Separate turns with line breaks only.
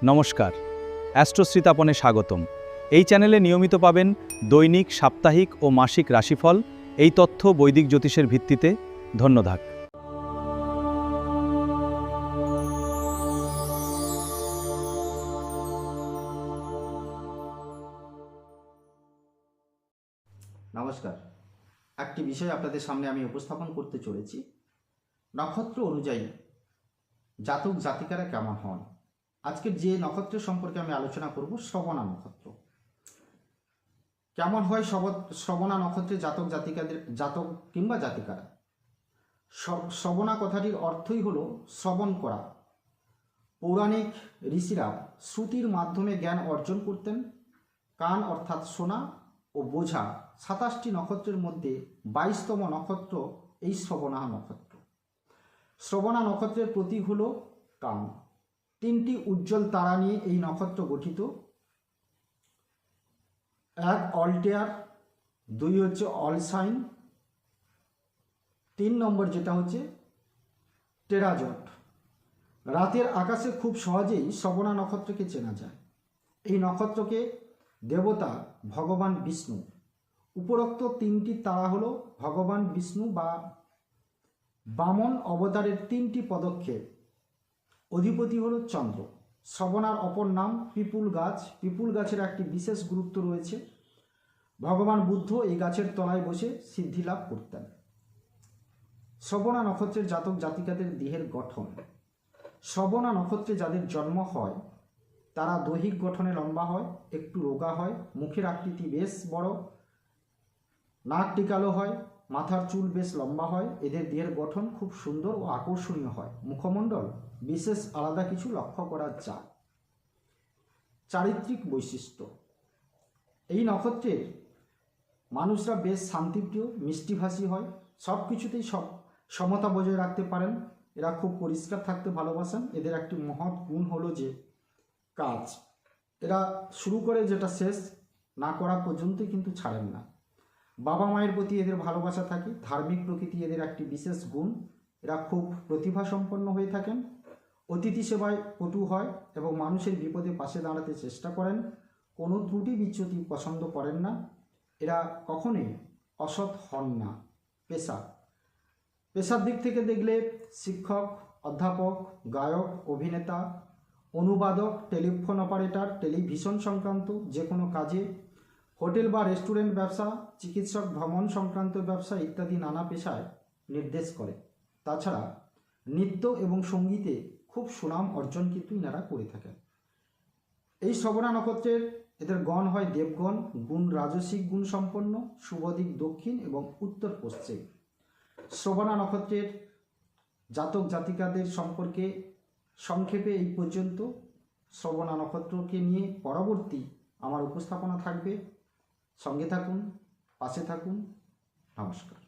নমস্কার, অ্যাস্ট্রোশ্রীতাপনে স্বাগতম। এই চ্যানেলে নিয়মিত পাবেন দৈনিক, সাপ্তাহিক ও মাসিক রাশিফল। এই তথ্য বৈদিক জ্যোতিষের ভিত্তিতে। ধন্যবাদ।
নমস্কার। একটি বিষয় আপনাদের সামনে আমি উপস্থাপন করতে চলেছি। নক্ষত্র অনুযায়ী জাতক জাতিকারা কেমন হন। আজকের যে নক্ষত্রের সম্পর্কে আমি আলোচনা করব, শ্রবণা নক্ষত্র। কেমন হয় শ্রবণা নক্ষত্রের জাতক কিংবা জাতিকারা। শ্রবণা কথাটির অর্থই হলো শ্রবণ করা। পৌরাণিক ঋষিরা শ্রুতির মাধ্যমে জ্ঞান অর্জন করতেন। কান অর্থাৎ শোনা ও বোঝা। 27টি নক্ষত্রের মধ্যে 22তম নক্ষত্র এই শ্রবণা নক্ষত্র। শ্রবণা নক্ষত্রের প্রতীক হলো কান। 3টি উজ্জ্বল তারা নিয়ে এই নক্ষত্র গঠিত। 1 অল্টেয়ার, 2 হচ্ছে অল সাইন, 3 নম্বর যেটা হচ্ছে টেরাজট। রাতের আকাশে খুব সহজেই শ্রবণা নক্ষত্রকে চেনা যায়। এই নক্ষত্রকে দেবতা ভগবান বিষ্ণু। উপরোক্ত 3টি তারা হলো ভগবান বিষ্ণু বা বামন অবতারের 3টি পদক্ষেপ। অধিপতি হলো চন্দ্র। শ্রবণার অপর নাম পিপুল গাছ। পিপুল গাছের একটি বিশেষ গুরুত্ব রয়েছে। ভগবান বুদ্ধ এই গাছের তলায় বসে সিদ্ধি লাভ করতেন। শ্রবণা নক্ষত্রের জাতক জাতিকাদের দেহের গঠন। শ্রবণা নক্ষত্রে যাদের জন্ম হয় তারা দৈহিক গঠনে লম্বা হয়, একটু রোগা হয়, মুখের আকৃতি বেশ বড়, নাক টিকালো হয়, মাথার চুল বেশ লম্বা হয়। এদের দেহের গঠন খুব সুন্দর ও আকর্ষণীয় হয়। মুখমণ্ডল বিশেষ আলাদা কিছু লক্ষ্য করা যায়। চারিত্রিক বৈশিষ্ট্য। এই নক্ষত্রের মানুষরা বেশ শান্তিপ্রিয়, মিষ্টিভাষী হয়, সব কিছুতেই সমতা বজায় রাখতে পারেন। এরা খুব পরিষ্কার থাকতে ভালোবাসেন। এদের একটি মহৎ গুণ হলো যে কাজ। এরা শুরু করে যেটা শেষ না করা পর্যন্তই কিন্তু ছাড়েন না। বাবা মায়ের প্রতি এদের ভালোবাসা থাকে। ধার্মিক প্রকৃতি এদের একটি বিশেষ গুণ। এরা খুব প্রতিভাসম্পন্ন হয়ে থাকেন। অতিথি সেবায় পটু হয় এবং মানুষের বিপদে পাশে দাঁড়াতে চেষ্টা করেন। কোনো ত্রুটি বিচ্যুতি পছন্দ করেন না। এরা কখনোই অসৎ হন না। পেশার দিক থেকে দেখলে শিক্ষক, অধ্যাপক, গায়ক, অভিনেতা, অনুবাদক, টেলিফোন অপারেটর, টেলিভিশন সংক্রান্ত যে কোনো কাজে, হোটেল বা রেস্টুরেন্ট ব্যবসা, চিকিৎসক, ভ্রমণ সংক্রান্ত ব্যবসা ইত্যাদি নানা পেশায় নির্দেশ করে। তাছাড়া নৃত্য এবং সঙ্গীতে খুব সুনাম অর্জন কিন্তু এনারা করে থাকেন। এই শ্রবণা নক্ষত্রের এদের গণ হয় দেবগণ। গুণ রাজসিক গুণ সম্পন্ন। শুভ দিক দক্ষিণ এবং উত্তর পশ্চিম। শ্রবণা নক্ষত্রের জাতক জাতিকাদের সম্পর্কে সংক্ষেপে এই পর্যন্ত। শ্রবণা নক্ষত্রকে নিয়ে পরবর্তী আমার উপস্থাপনা থাকবে। সঙ্গে থাকুন, পাশে থাকুন। নমস্কার।